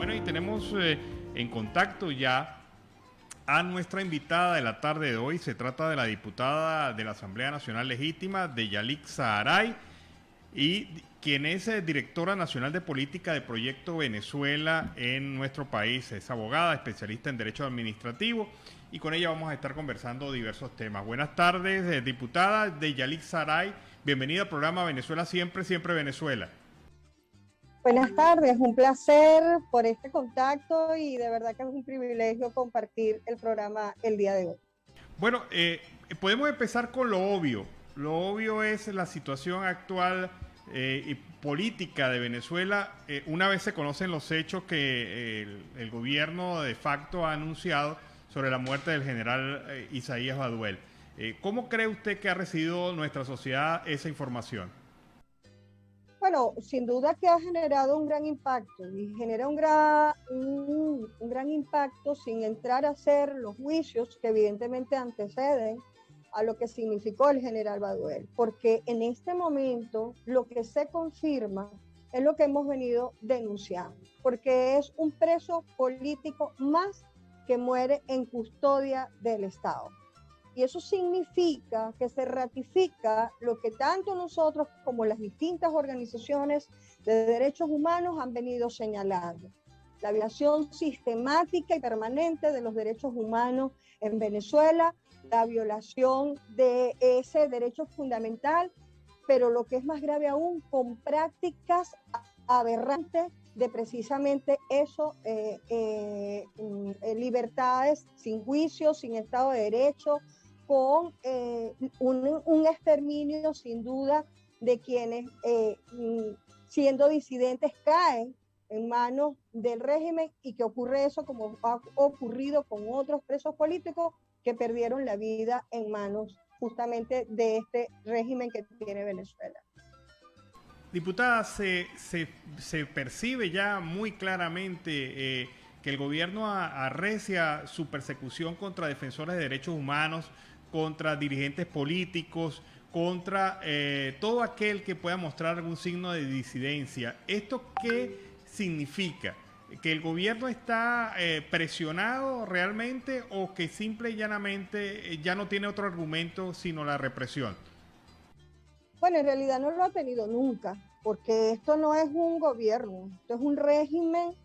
Bueno, y tenemos en contacto ya a nuestra invitada de la tarde de hoy. Se trata de la diputada de la Asamblea Nacional Legítima, Deyalik Saharay, y quien es directora nacional de política de Proyecto Venezuela en nuestro país. Es abogada, especialista en derecho administrativo, y con ella vamos a estar conversando diversos temas. Buenas tardes, diputada Deyalik Saharay. Bienvenida al programa Venezuela Siempre, Siempre Venezuela. Buenas tardes, un placer por este contacto y de verdad que es un privilegio compartir el programa el día de hoy. Bueno, podemos empezar con lo obvio. Lo obvio es la situación actual y política de Venezuela. Una vez se conocen los hechos que el gobierno de facto ha anunciado sobre la muerte del general Isaías Baduel. ¿Cómo cree usted que ha recibido nuestra sociedad esa información? Bueno, sin duda que ha generado un gran impacto y genera un gran impacto sin entrar a hacer los juicios que evidentemente anteceden a lo que significó el general Baduel, porque en este momento lo que se confirma es lo que hemos venido denunciando, porque es un preso político más que muere en custodia del Estado. Y eso significa que se ratifica lo que tanto nosotros como las distintas organizaciones de derechos humanos han venido señalando. La violación sistemática y permanente de los derechos humanos en Venezuela, la violación de ese derecho fundamental, pero lo que es más grave aún, con prácticas aberrantes de precisamente eso, libertades sin juicio, sin Estado de Derecho, con un exterminio sin duda de quienes siendo disidentes caen en manos del régimen, y que ocurre eso como ha ocurrido con otros presos políticos que perdieron la vida en manos justamente de este régimen que tiene Venezuela. Diputada, se percibe ya muy claramente que el gobierno arrecia su persecución contra defensores de derechos humanos, contra dirigentes políticos, contra todo aquel que pueda mostrar algún signo de disidencia. ¿Esto qué significa? ¿Que el gobierno está presionado realmente, o que simple y llanamente ya no tiene otro argumento sino la represión? Bueno, en realidad no lo ha tenido nunca, porque esto no es un gobierno, esto es un régimen,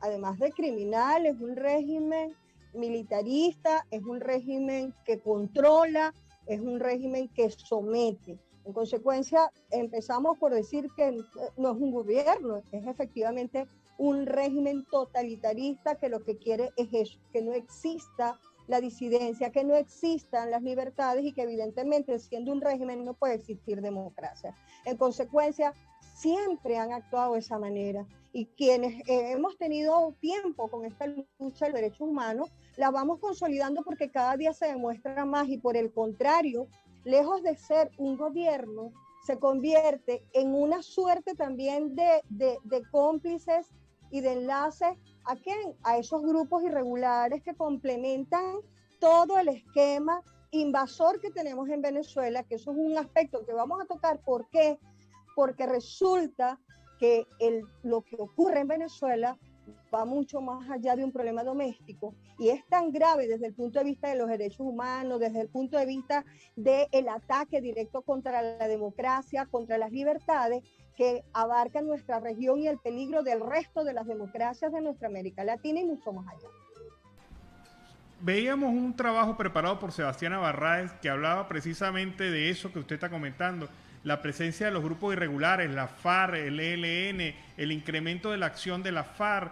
además de criminal, es un régimen militarista, es un régimen que controla, es un régimen que somete. En consecuencia, empezamos por decir que no es un gobierno, es efectivamente un régimen totalitarista que lo que quiere es eso, que no exista la disidencia, que no existan las libertades, y que evidentemente siendo un régimen no puede existir democracia. En consecuencia, siempre han actuado de esa manera, y quienes hemos tenido tiempo con esta lucha de los derechos humanos, la vamos consolidando porque cada día se demuestra más, y por el contrario, lejos de ser un gobierno, se convierte en una suerte también de cómplices y de enlaces. ¿A quién? A esos grupos irregulares que complementan todo el esquema invasor que tenemos en Venezuela, que eso es un aspecto que vamos a tocar. ¿Por qué? Porque resulta que lo que ocurre en Venezuela va mucho más allá de un problema doméstico, y es tan grave desde el punto de vista de los derechos humanos, desde el punto de vista del ataque directo contra la democracia, contra las libertades, que abarca nuestra región y el peligro del resto de las democracias de nuestra América Latina y mucho más allá. Veíamos un trabajo preparado por Sebastiana Barraez que hablaba precisamente de eso que usted está comentando, la presencia de los grupos irregulares, la FARC, el ELN, el incremento de la acción de la FARC.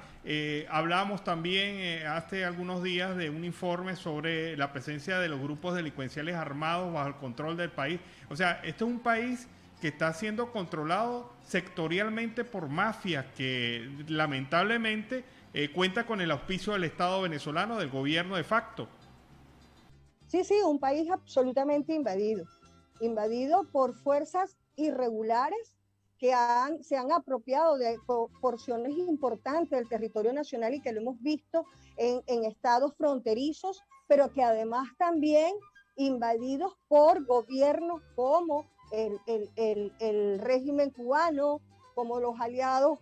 Hablábamos también hace algunos días de un informe sobre la presencia de los grupos delincuenciales armados bajo el control del país. O sea, esto es un país que está siendo controlado sectorialmente por mafias que lamentablemente cuenta con el auspicio del Estado venezolano, del gobierno de facto. Sí, sí, un país absolutamente invadido por fuerzas irregulares que se han apropiado de porciones importantes del territorio nacional, y que lo hemos visto en estados fronterizos, pero que además también invadidos por gobiernos como el régimen cubano, como los aliados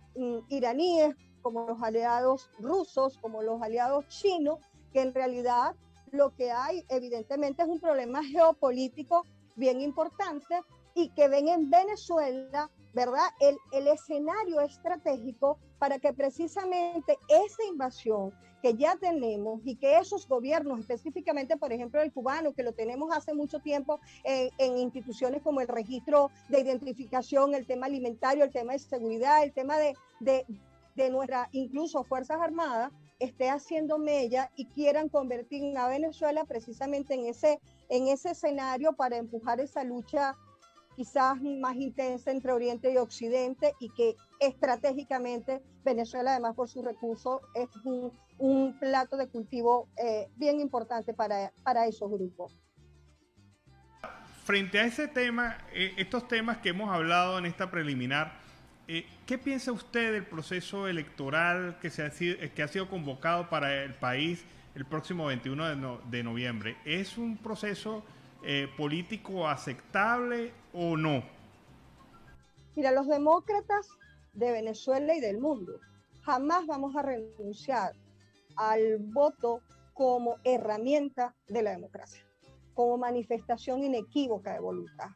iraníes, como los aliados rusos, como los aliados chinos, que en realidad lo que hay evidentemente es un problema geopolítico bien importante y que ven en Venezuela, ¿verdad?, el escenario estratégico para que precisamente esa invasión que ya tenemos y que esos gobiernos, específicamente, por ejemplo, el cubano, que lo tenemos hace mucho tiempo en instituciones como el registro de identificación, el tema alimentario, el tema de seguridad, el tema de nuestras, incluso Fuerzas Armadas, esté haciendo mella y quieran convertir a Venezuela precisamente en ese escenario para empujar esa lucha quizás más intensa entre Oriente y Occidente, y que estratégicamente Venezuela, además por sus recursos, es un plato de cultivo bien importante para esos grupos. Frente a ese tema, estos temas que hemos hablado en esta preliminar, ¿qué piensa usted del proceso electoral que ha sido convocado para el país el próximo 21 de noviembre? ¿Es un proceso político aceptable o no? Mira, los demócratas de Venezuela y del mundo jamás vamos a renunciar al voto como herramienta de la democracia, como manifestación inequívoca de voluntad.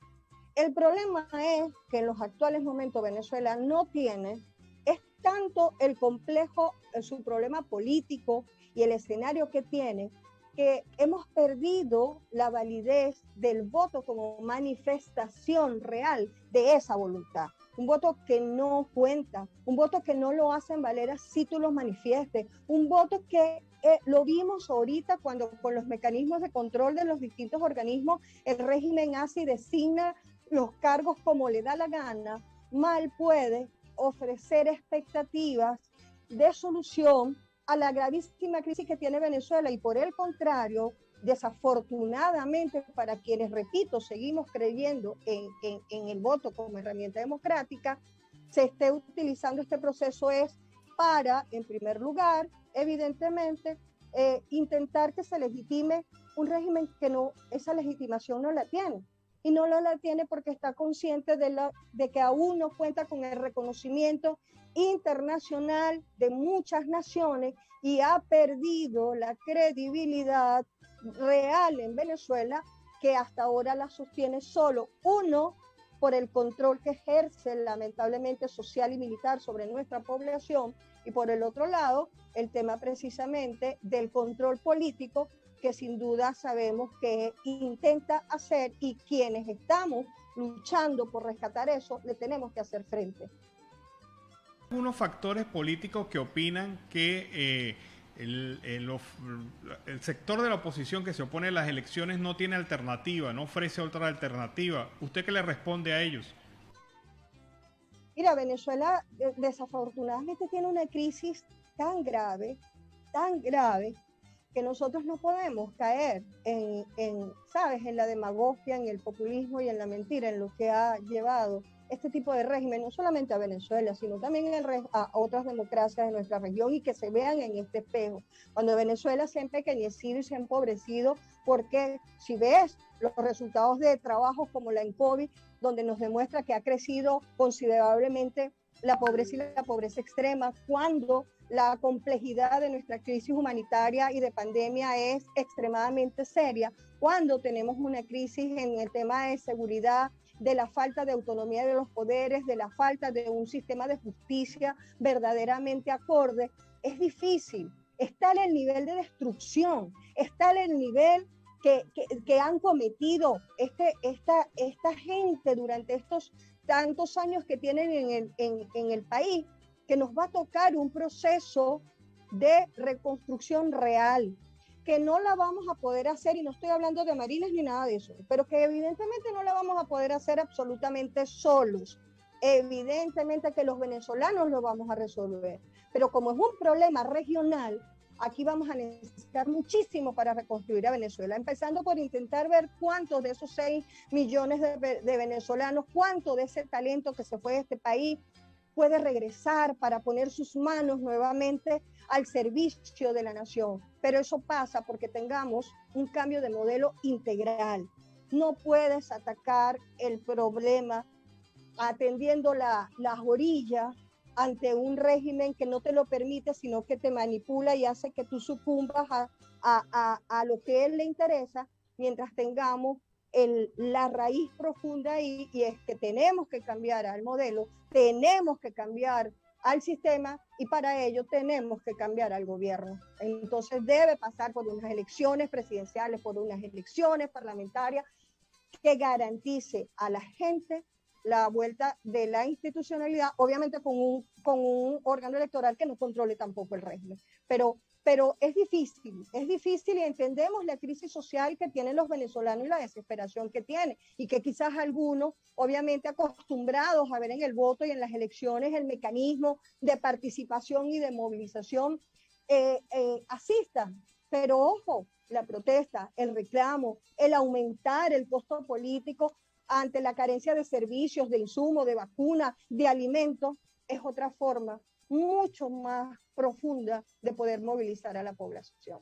El problema es que en los actuales momentos Venezuela no tiene, es tanto el complejo, su problema político y el escenario que tiene, que hemos perdido la validez del voto como manifestación real de esa voluntad. Un voto que no cuenta, un voto que no lo hacen valer así tú lo manifiestes, un voto que lo vimos ahorita cuando con los mecanismos de control de los distintos organismos el régimen hace y designa los cargos como le da la gana, mal puede ofrecer expectativas de solución a la gravísima crisis que tiene Venezuela, y por el contrario, desafortunadamente para quienes, repito, seguimos creyendo en el voto como herramienta democrática, se esté utilizando este proceso es para, en primer lugar, evidentemente, intentar que se legitime un régimen que no, esa legitimación no la tiene. Y no la tiene porque está consciente de que aún no cuenta con el reconocimiento internacional de muchas naciones y ha perdido la credibilidad real en Venezuela, que hasta ahora la sostiene solo uno, por el control que ejerce lamentablemente social y militar sobre nuestra población, y por el otro lado el tema precisamente del control político que sin duda sabemos que intenta hacer, y quienes estamos luchando por rescatar eso le tenemos que hacer frente. Algunos factores políticos que opinan que el sector de la oposición que se opone a las elecciones no tiene alternativa, no ofrece otra alternativa. ¿Usted qué le responde a ellos? Mira, Venezuela desafortunadamente tiene una crisis tan grave, que nosotros no podemos caer ¿sabes?, en la demagogia, en el populismo y en la mentira, en lo que ha llevado este tipo de régimen, no solamente a Venezuela, sino también a otras democracias de nuestra región, y que se vean en este espejo. Cuando Venezuela se ha empequeñecido y se ha empobrecido, porque si ves los resultados de trabajos como la ENCOVI, donde nos demuestra que ha crecido considerablemente la pobreza y la pobreza extrema, cuando la complejidad de nuestra crisis humanitaria y de pandemia es extremadamente seria, cuando tenemos una crisis en el tema de seguridad, de la falta de autonomía de los poderes, de la falta de un sistema de justicia verdaderamente acorde, es difícil. Está en el nivel de destrucción, está en el nivel que han cometido esta gente durante estos tantos años que tienen en el país, que nos va a tocar un proceso de reconstrucción real, que no la vamos a poder hacer, y no estoy hablando de Mariles ni nada de eso, pero que evidentemente no la vamos a poder hacer absolutamente solos. Evidentemente que los venezolanos lo vamos a resolver, pero como es un problema regional, aquí vamos a necesitar muchísimo para reconstruir a Venezuela, empezando por intentar ver cuántos de esos 6 millones de venezolanos, cuánto de ese talento que se fue de este país puede regresar para poner sus manos nuevamente al servicio de la nación. Pero eso pasa porque tengamos un cambio de modelo integral. No puedes atacar el problema atendiendo las orillas ante un régimen que no te lo permite, sino que te manipula y hace que tú sucumbas a lo que él le interesa, mientras tengamos la raíz profunda ahí, y es que tenemos que cambiar al modelo, tenemos que cambiar al sistema, y para ello tenemos que cambiar al gobierno. Entonces debe pasar por unas elecciones presidenciales, por unas elecciones parlamentarias que garantice a la gente la vuelta de la institucionalidad, obviamente con un órgano electoral que no controle tampoco el régimen. Pero es difícil y entendemos la crisis social que tienen los venezolanos y la desesperación que tienen, y que quizás algunos, obviamente acostumbrados a ver en el voto y en las elecciones el mecanismo de participación y de movilización, asistan. Pero ojo, la protesta, el reclamo, el aumentar el costo político ante la carencia de servicios, de insumos, de vacunas, de alimentos, es otra forma mucho más profunda de poder movilizar a la población.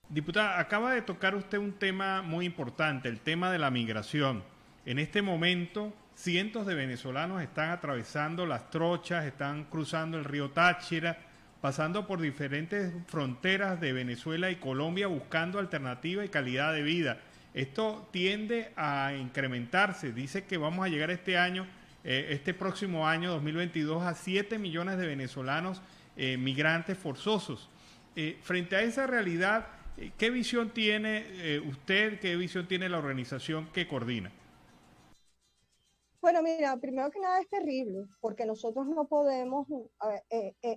Diputada, acaba de tocar usted un tema muy importante, el tema de la migración. En este momento, cientos de venezolanos están atravesando las trochas, están cruzando el río Táchira, pasando por diferentes fronteras de Venezuela y Colombia buscando alternativa y calidad de vida. Esto tiende a incrementarse. Dice que vamos a llegar este próximo año 2022 a 7 millones de venezolanos migrantes forzosos. Frente a esa realidad, ¿qué visión tiene usted, qué visión tiene la organización que coordina? Bueno, mira, primero que nada es terrible, porque nosotros no podemos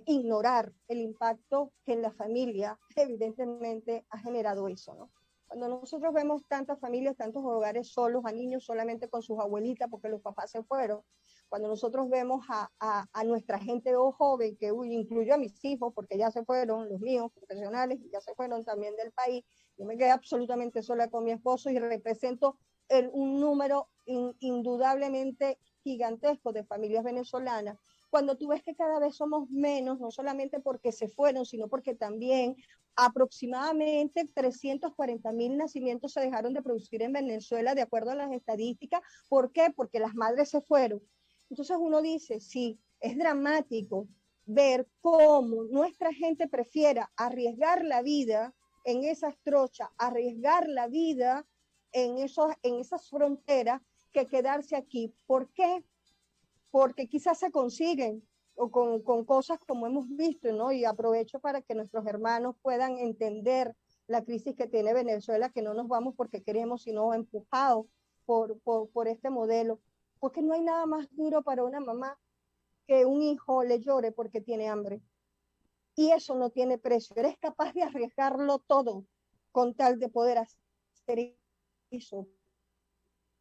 ignorar el impacto que en la familia evidentemente ha generado eso, ¿no? Cuando nosotros vemos tantas familias, tantos hogares solos, a niños solamente con sus abuelitas porque los papás se fueron, cuando nosotros vemos a nuestra gente joven, que incluyo a mis hijos porque ya se fueron, los míos profesionales, ya se fueron también del país, yo me quedé absolutamente sola con mi esposo y represento un número indudablemente gigantesco de familias venezolanas. Cuando tú ves que cada vez somos menos, no solamente porque se fueron, sino porque también aproximadamente 340.000 nacimientos se dejaron de producir en Venezuela, de acuerdo a las estadísticas. ¿Por qué? Porque las madres se fueron. Entonces uno dice, sí, es dramático ver cómo nuestra gente prefiera arriesgar la vida en esas trochas, arriesgar la vida en esas fronteras, que quedarse aquí. ¿Por qué? Porque quizás se consiguen o con cosas como hemos visto, ¿no? Y aprovecho para que nuestros hermanos puedan entender la crisis que tiene Venezuela, que no nos vamos porque queremos, sino empujados por este modelo. Porque no hay nada más duro para una mamá que un hijo le llore porque tiene hambre. Y eso no tiene precio. Eres capaz de arriesgarlo todo con tal de poder hacer eso,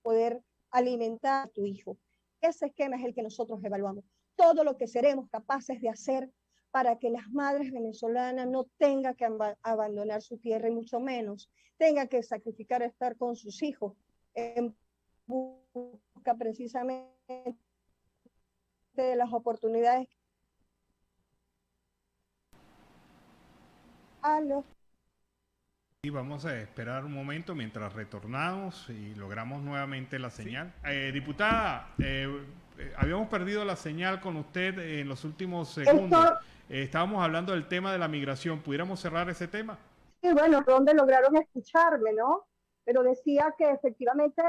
poder alimentar a tu hijo. Ese esquema es el que nosotros evaluamos. Todo lo que seremos capaces de hacer para que las madres venezolanas no tengan que abandonar su tierra, y mucho menos tengan que sacrificar estar con sus hijos en busca precisamente de las oportunidades a los. Y vamos a esperar un momento mientras retornamos y logramos nuevamente la señal. Sí. Diputada, habíamos perdido la señal con usted en los últimos segundos. Estábamos hablando del tema de la migración. ¿Pudiéramos cerrar ese tema? Sí, bueno, donde lograron escucharme, ¿no? Pero decía que efectivamente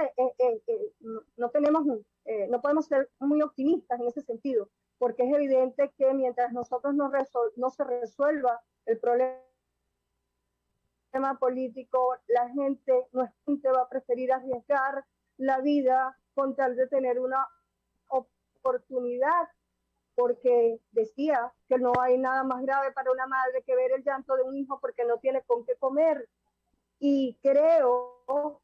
no tenemos, no podemos ser muy optimistas en ese sentido, porque es evidente que mientras nosotros no se resuelva el problema político, nuestra gente va a preferir arriesgar la vida con tal de tener una oportunidad, porque decía que no hay nada más grave para una madre que ver el llanto de un hijo porque no tiene con qué comer. Y creo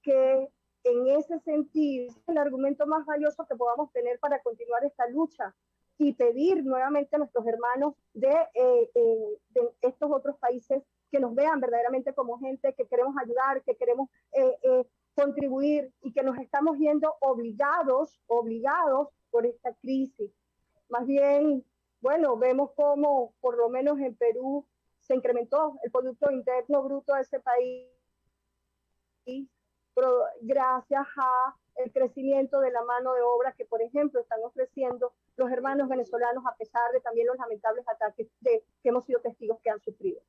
que en ese sentido es el argumento más valioso que podamos tener para continuar esta lucha y pedir nuevamente a nuestros hermanos de estos otros países que nos vean verdaderamente como gente que queremos ayudar, que queremos contribuir, y que nos estamos viendo obligados por esta crisis. Más bien, bueno, vemos cómo por lo menos en Perú se incrementó el Producto Interno Bruto de ese país gracias a el crecimiento de la mano de obra que, por ejemplo, están ofreciendo los hermanos venezolanos a pesar de también los lamentables ataques que hemos sido testigos que han sufrido.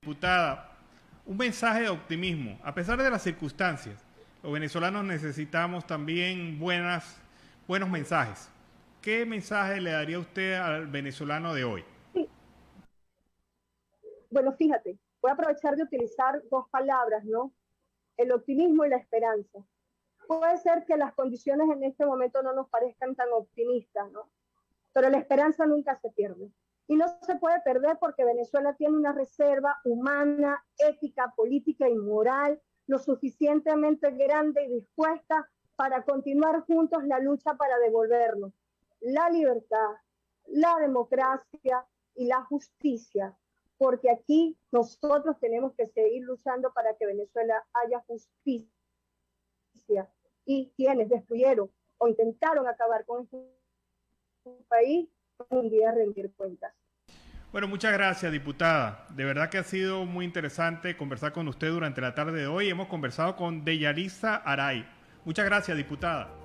Diputada, un mensaje de optimismo. A pesar de las circunstancias, los venezolanos necesitamos también buenos mensajes. ¿Qué mensaje le daría usted al venezolano de hoy? Sí. Bueno, fíjate, voy a aprovechar de utilizar dos palabras, ¿no? El optimismo y la esperanza. Puede ser que las condiciones en este momento no nos parezcan tan optimistas, ¿no? Pero la esperanza nunca se pierde. Y no se puede perder porque Venezuela tiene una reserva humana, ética, política y moral lo suficientemente grande y dispuesta para continuar juntos la lucha para devolvernos la libertad, la democracia y la justicia, porque aquí nosotros tenemos que seguir luchando para que Venezuela haya justicia, y quienes destruyeron o intentaron acabar con este país un día rendir cuentas. Bueno, muchas gracias, diputada. De verdad que ha sido muy interesante conversar con usted durante la tarde de hoy. Hemos conversado con Deyalisa Aray. Muchas gracias, diputada.